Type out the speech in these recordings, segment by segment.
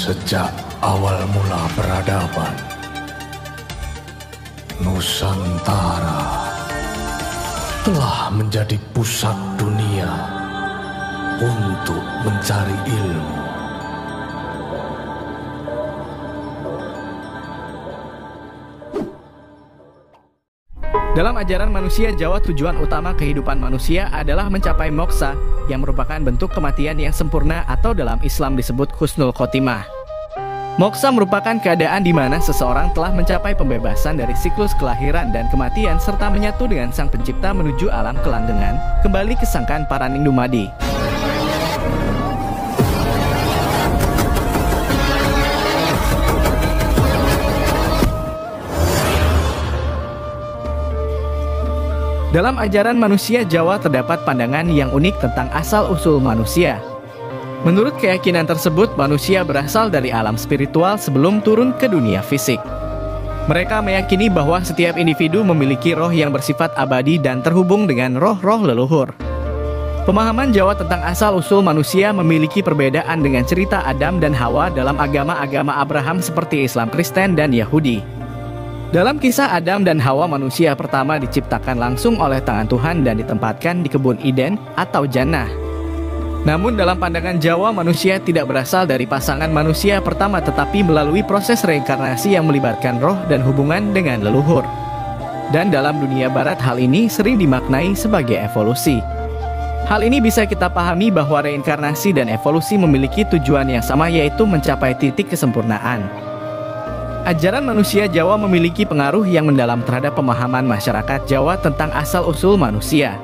Sejak awal mula peradaban, Nusantara telah menjadi pusat dunia untuk mencari ilmu. Dalam ajaran manusia Jawa, tujuan utama kehidupan manusia adalah mencapai moksa, yang merupakan bentuk kematian yang sempurna atau dalam Islam disebut husnul khotimah. Moksa merupakan keadaan di mana seseorang telah mencapai pembebasan dari siklus kelahiran dan kematian serta menyatu dengan Sang Pencipta menuju alam kelanggengan, kembali ke sangkan paraning dumadi. Dalam ajaran manusia Jawa terdapat pandangan yang unik tentang asal-usul manusia. Menurut keyakinan tersebut, manusia berasal dari alam spiritual sebelum turun ke dunia fisik. Mereka meyakini bahwa setiap individu memiliki roh yang bersifat abadi dan terhubung dengan roh-roh leluhur. Pemahaman Jawa tentang asal-usul manusia memiliki perbedaan dengan cerita Adam dan Hawa dalam agama-agama Abraham seperti Islam, Kristen, dan Yahudi. Dalam kisah Adam dan Hawa, manusia pertama diciptakan langsung oleh tangan Tuhan dan ditempatkan di kebun Eden atau Jannah. Namun dalam pandangan Jawa, manusia tidak berasal dari pasangan manusia pertama tetapi melalui proses reinkarnasi yang melibatkan roh dan hubungan dengan leluhur. Dan dalam dunia barat hal ini sering dimaknai sebagai evolusi. Hal ini bisa kita pahami bahwa reinkarnasi dan evolusi memiliki tujuan yang sama, yaitu mencapai titik kesempurnaan. Ajaran manusia Jawa memiliki pengaruh yang mendalam terhadap pemahaman masyarakat Jawa tentang asal-usul manusia.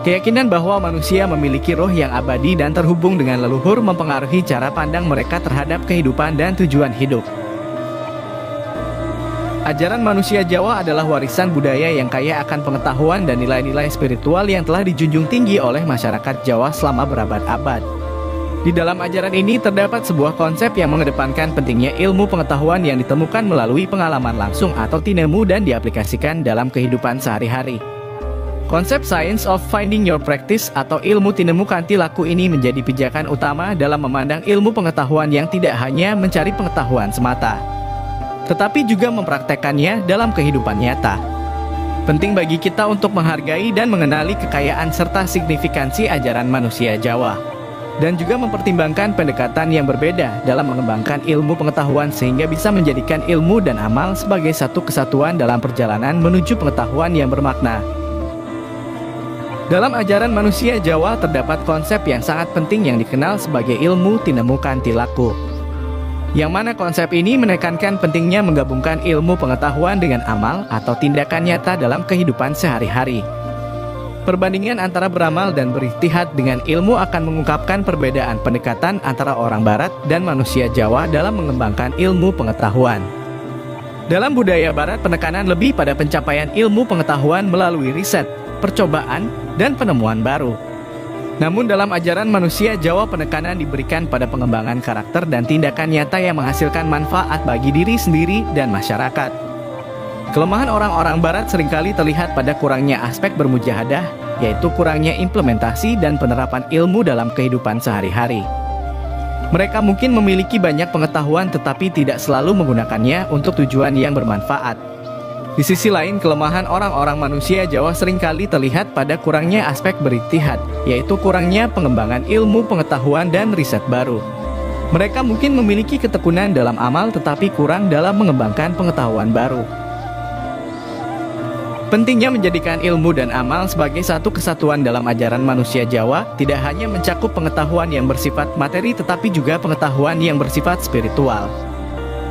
Keyakinan bahwa manusia memiliki roh yang abadi dan terhubung dengan leluhur mempengaruhi cara pandang mereka terhadap kehidupan dan tujuan hidup. Ajaran manusia Jawa adalah warisan budaya yang kaya akan pengetahuan dan nilai-nilai spiritual yang telah dijunjung tinggi oleh masyarakat Jawa selama berabad-abad. Di dalam ajaran ini terdapat sebuah konsep yang mengedepankan pentingnya ilmu pengetahuan yang ditemukan melalui pengalaman langsung atau tinemu dan diaplikasikan dalam kehidupan sehari-hari. Konsep Science of Finding Your Practice atau ilmu tinemu kanthi laku ini menjadi pijakan utama dalam memandang ilmu pengetahuan yang tidak hanya mencari pengetahuan semata, tetapi juga mempraktekkannya dalam kehidupan nyata. Penting bagi kita untuk menghargai dan mengenali kekayaan serta signifikansi ajaran manusia Jawa, dan juga mempertimbangkan pendekatan yang berbeda dalam mengembangkan ilmu pengetahuan sehingga bisa menjadikan ilmu dan amal sebagai satu kesatuan dalam perjalanan menuju pengetahuan yang bermakna. Dalam ajaran manusia Jawa terdapat konsep yang sangat penting yang dikenal sebagai ilmu tinemu kanthi laku, yang mana konsep ini menekankan pentingnya menggabungkan ilmu pengetahuan dengan amal atau tindakan nyata dalam kehidupan sehari-hari. Perbandingan antara beramal dan berijtihad dengan ilmu akan mengungkapkan perbedaan pendekatan antara orang Barat dan manusia Jawa dalam mengembangkan ilmu pengetahuan. Dalam budaya Barat, penekanan lebih pada pencapaian ilmu pengetahuan melalui riset, percobaan, dan penemuan baru. Namun dalam ajaran manusia Jawa, penekanan diberikan pada pengembangan karakter dan tindakan nyata yang menghasilkan manfaat bagi diri sendiri dan masyarakat. Kelemahan orang-orang Barat seringkali terlihat pada kurangnya aspek bermujahadah, yaitu kurangnya implementasi dan penerapan ilmu dalam kehidupan sehari-hari. Mereka mungkin memiliki banyak pengetahuan tetapi tidak selalu menggunakannya untuk tujuan yang bermanfaat. Di sisi lain, kelemahan orang-orang manusia Jawa seringkali terlihat pada kurangnya aspek berijtihad, yaitu kurangnya pengembangan ilmu pengetahuan dan riset baru. Mereka mungkin memiliki ketekunan dalam amal tetapi kurang dalam mengembangkan pengetahuan baru. Pentingnya menjadikan ilmu dan amal sebagai satu kesatuan dalam ajaran manusia Jawa tidak hanya mencakup pengetahuan yang bersifat materi tetapi juga pengetahuan yang bersifat spiritual.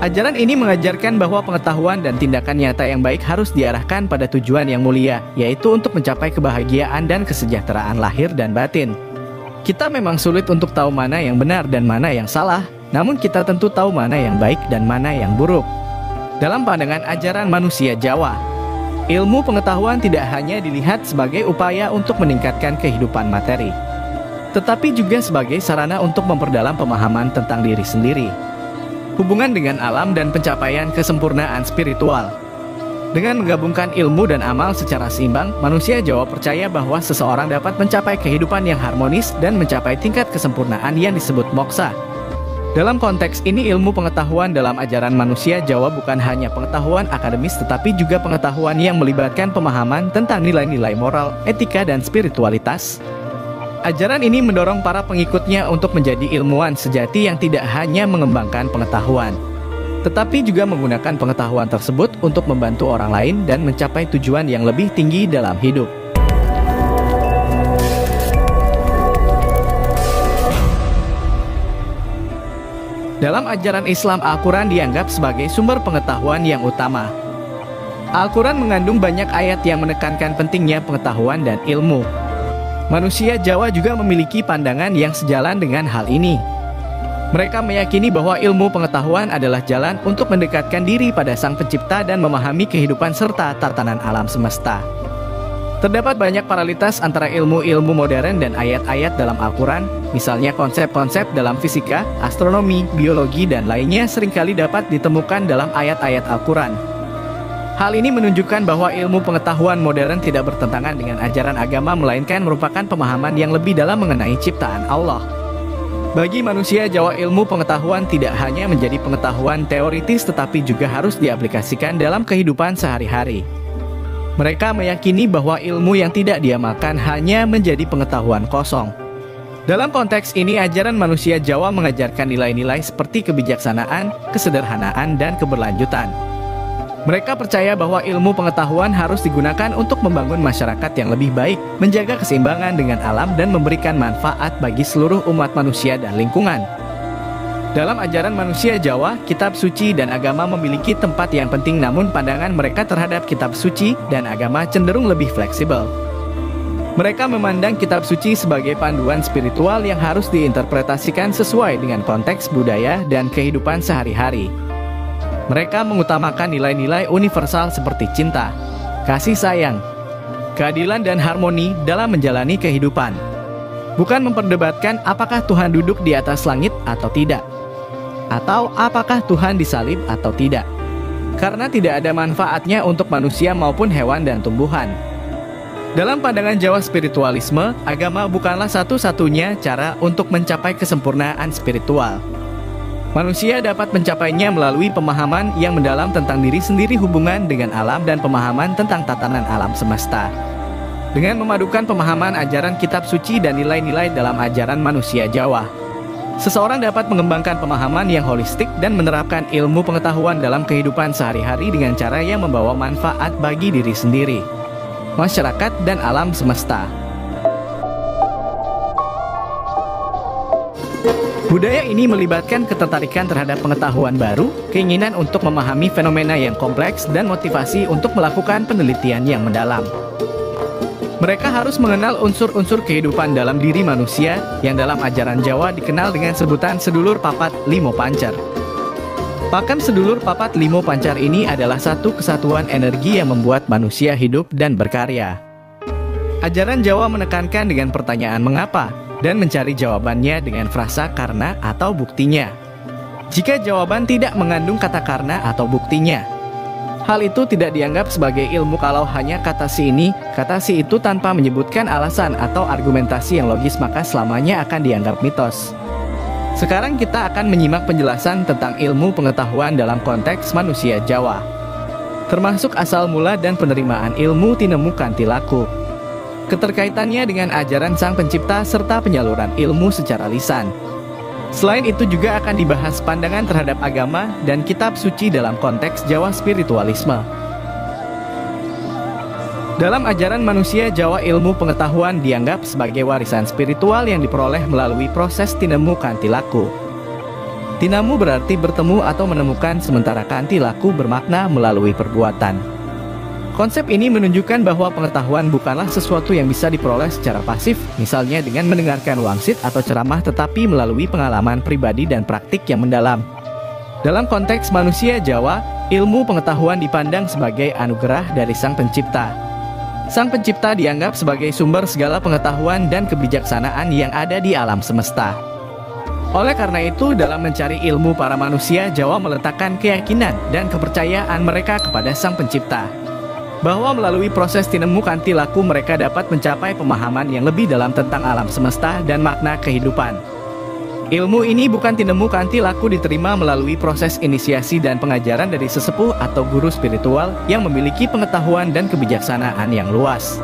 Ajaran ini mengajarkan bahwa pengetahuan dan tindakan nyata yang baik harus diarahkan pada tujuan yang mulia, yaitu untuk mencapai kebahagiaan dan kesejahteraan lahir dan batin. Kita memang sulit untuk tahu mana yang benar dan mana yang salah, namun kita tentu tahu mana yang baik dan mana yang buruk. Dalam pandangan ajaran manusia Jawa, ilmu pengetahuan tidak hanya dilihat sebagai upaya untuk meningkatkan kehidupan materi, tetapi juga sebagai sarana untuk memperdalam pemahaman tentang diri sendiri, hubungan dengan alam dan pencapaian kesempurnaan spiritual. Dengan menggabungkan ilmu dan amal secara seimbang, manusia Jawa percaya bahwa seseorang dapat mencapai kehidupan yang harmonis dan mencapai tingkat kesempurnaan yang disebut moksa. Dalam konteks ini, ilmu pengetahuan dalam ajaran manusia Jawa bukan hanya pengetahuan akademis tetapi juga pengetahuan yang melibatkan pemahaman tentang nilai-nilai moral, etika, dan spiritualitas. Ajaran ini mendorong para pengikutnya untuk menjadi ilmuwan sejati yang tidak hanya mengembangkan pengetahuan, tetapi juga menggunakan pengetahuan tersebut untuk membantu orang lain dan mencapai tujuan yang lebih tinggi dalam hidup. Dalam ajaran Islam, Al-Quran dianggap sebagai sumber pengetahuan yang utama. Al-Quran mengandung banyak ayat yang menekankan pentingnya pengetahuan dan ilmu. Manusia Jawa juga memiliki pandangan yang sejalan dengan hal ini. Mereka meyakini bahwa ilmu pengetahuan adalah jalan untuk mendekatkan diri pada Sang Pencipta dan memahami kehidupan serta tatanan alam semesta. Terdapat banyak paralelitas antara ilmu-ilmu modern dan ayat-ayat dalam Al-Quran, misalnya konsep-konsep dalam fisika, astronomi, biologi, dan lainnya seringkali dapat ditemukan dalam ayat-ayat Al-Quran. Hal ini menunjukkan bahwa ilmu pengetahuan modern tidak bertentangan dengan ajaran agama, melainkan merupakan pemahaman yang lebih dalam mengenai ciptaan Allah. Bagi manusia Jawa, ilmu pengetahuan tidak hanya menjadi pengetahuan teoritis tetapi juga harus diaplikasikan dalam kehidupan sehari-hari. Mereka meyakini bahwa ilmu yang tidak diamalkan hanya menjadi pengetahuan kosong. Dalam konteks ini, ajaran manusia Jawa mengajarkan nilai-nilai seperti kebijaksanaan, kesederhanaan, dan keberlanjutan. Mereka percaya bahwa ilmu pengetahuan harus digunakan untuk membangun masyarakat yang lebih baik, menjaga keseimbangan dengan alam, dan memberikan manfaat bagi seluruh umat manusia dan lingkungan. Dalam ajaran manusia Jawa, kitab suci dan agama memiliki tempat yang penting, namun pandangan mereka terhadap kitab suci dan agama cenderung lebih fleksibel. Mereka memandang kitab suci sebagai panduan spiritual yang harus diinterpretasikan sesuai dengan konteks budaya dan kehidupan sehari-hari. Mereka mengutamakan nilai-nilai universal seperti cinta, kasih sayang, keadilan, dan harmoni dalam menjalani kehidupan. Bukan memperdebatkan apakah Tuhan duduk di atas langit atau tidak, atau apakah Tuhan disalib atau tidak, karena tidak ada manfaatnya untuk manusia maupun hewan dan tumbuhan. Dalam pandangan Jawa spiritualisme, agama bukanlah satu-satunya cara untuk mencapai kesempurnaan spiritual. Manusia dapat mencapainya melalui pemahaman yang mendalam tentang diri sendiri, hubungan dengan alam, dan pemahaman tentang tatanan alam semesta. Dengan memadukan pemahaman ajaran kitab suci dan nilai-nilai dalam ajaran manusia Jawa, seseorang dapat mengembangkan pemahaman yang holistik dan menerapkan ilmu pengetahuan dalam kehidupan sehari-hari dengan cara yang membawa manfaat bagi diri sendiri, masyarakat, dan alam semesta. Budaya ini melibatkan ketertarikan terhadap pengetahuan baru, keinginan untuk memahami fenomena yang kompleks, dan motivasi untuk melakukan penelitian yang mendalam. Mereka harus mengenal unsur-unsur kehidupan dalam diri manusia yang dalam ajaran Jawa dikenal dengan sebutan sedulur papat limo pancar. Pakem sedulur papat limo pancar ini adalah satu kesatuan energi yang membuat manusia hidup dan berkarya. Ajaran Jawa menekankan dengan pertanyaan mengapa dan mencari jawabannya dengan frasa karena atau buktinya. Jika jawaban tidak mengandung kata karena atau buktinya, hal itu tidak dianggap sebagai ilmu. Kalau hanya kata si ini, kata si itu tanpa menyebutkan alasan atau argumentasi yang logis, maka selamanya akan dianggap mitos. Sekarang kita akan menyimak penjelasan tentang ilmu pengetahuan dalam konteks manusia Jawa, termasuk asal mula dan penerimaan ilmu tinemu kanthi laku, keterkaitannya dengan ajaran Sang Pencipta, serta penyaluran ilmu secara lisan. Selain itu juga akan dibahas pandangan terhadap agama dan kitab suci dalam konteks Jawa spiritualisme. Dalam ajaran manusia Jawa, ilmu pengetahuan dianggap sebagai warisan spiritual yang diperoleh melalui proses tinemu kanthi laku. Tinemu berarti bertemu atau menemukan, sementara kanthi laku bermakna melalui perbuatan. Konsep ini menunjukkan bahwa pengetahuan bukanlah sesuatu yang bisa diperoleh secara pasif, misalnya dengan mendengarkan wangsit atau ceramah, tetapi melalui pengalaman pribadi dan praktik yang mendalam. Dalam konteks manusia Jawa, ilmu pengetahuan dipandang sebagai anugerah dari Sang Pencipta. Sang Pencipta dianggap sebagai sumber segala pengetahuan dan kebijaksanaan yang ada di alam semesta. Oleh karena itu, dalam mencari ilmu, para manusia Jawa meletakkan keyakinan dan kepercayaan mereka kepada Sang Pencipta, bahwa melalui proses tinemu kanthi laku mereka dapat mencapai pemahaman yang lebih dalam tentang alam semesta dan makna kehidupan. Ilmu ini bukan tinemu kanti laku diterima melalui proses inisiasi dan pengajaran dari sesepuh atau guru spiritual yang memiliki pengetahuan dan kebijaksanaan yang luas.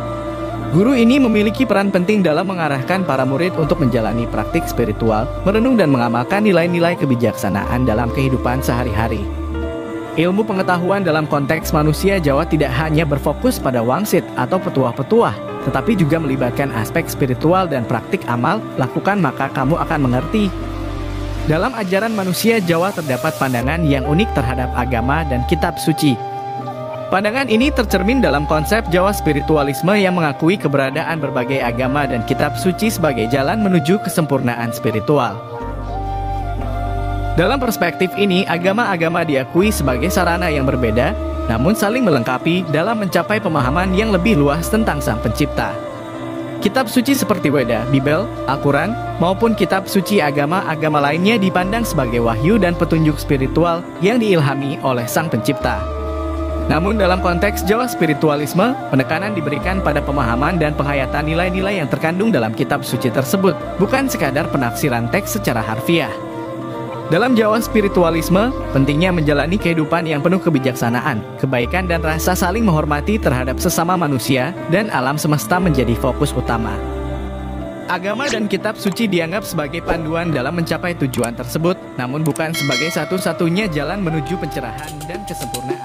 Guru ini memiliki peran penting dalam mengarahkan para murid untuk menjalani praktik spiritual, merenung dan mengamalkan nilai-nilai kebijaksanaan dalam kehidupan sehari-hari. Ilmu pengetahuan dalam konteks manusia Jawa tidak hanya berfokus pada wangsit atau petuah-petuah, tetapi juga melibatkan aspek spiritual dan praktik amal, lakukan maka kamu akan mengerti. Dalam ajaran manusia Jawa terdapat pandangan yang unik terhadap agama dan kitab suci. Pandangan ini tercermin dalam konsep Jawa spiritualisme yang mengakui keberadaan berbagai agama dan kitab suci sebagai jalan menuju kesempurnaan spiritual. Dalam perspektif ini, agama-agama diakui sebagai sarana yang berbeda, namun saling melengkapi dalam mencapai pemahaman yang lebih luas tentang Sang Pencipta. Kitab suci seperti Weda, Bibel, Al-Quran, maupun kitab suci agama-agama lainnya dipandang sebagai wahyu dan petunjuk spiritual yang diilhami oleh Sang Pencipta. Namun dalam konteks Jawa spiritualisme, penekanan diberikan pada pemahaman dan penghayatan nilai-nilai yang terkandung dalam kitab suci tersebut, bukan sekadar penafsiran teks secara harfiah. Dalam Jawa spiritualisme, pentingnya menjalani kehidupan yang penuh kebijaksanaan, kebaikan dan rasa saling menghormati terhadap sesama manusia dan alam semesta menjadi fokus utama. Agama dan kitab suci dianggap sebagai panduan dalam mencapai tujuan tersebut, namun bukan sebagai satu-satunya jalan menuju pencerahan dan kesempurnaan.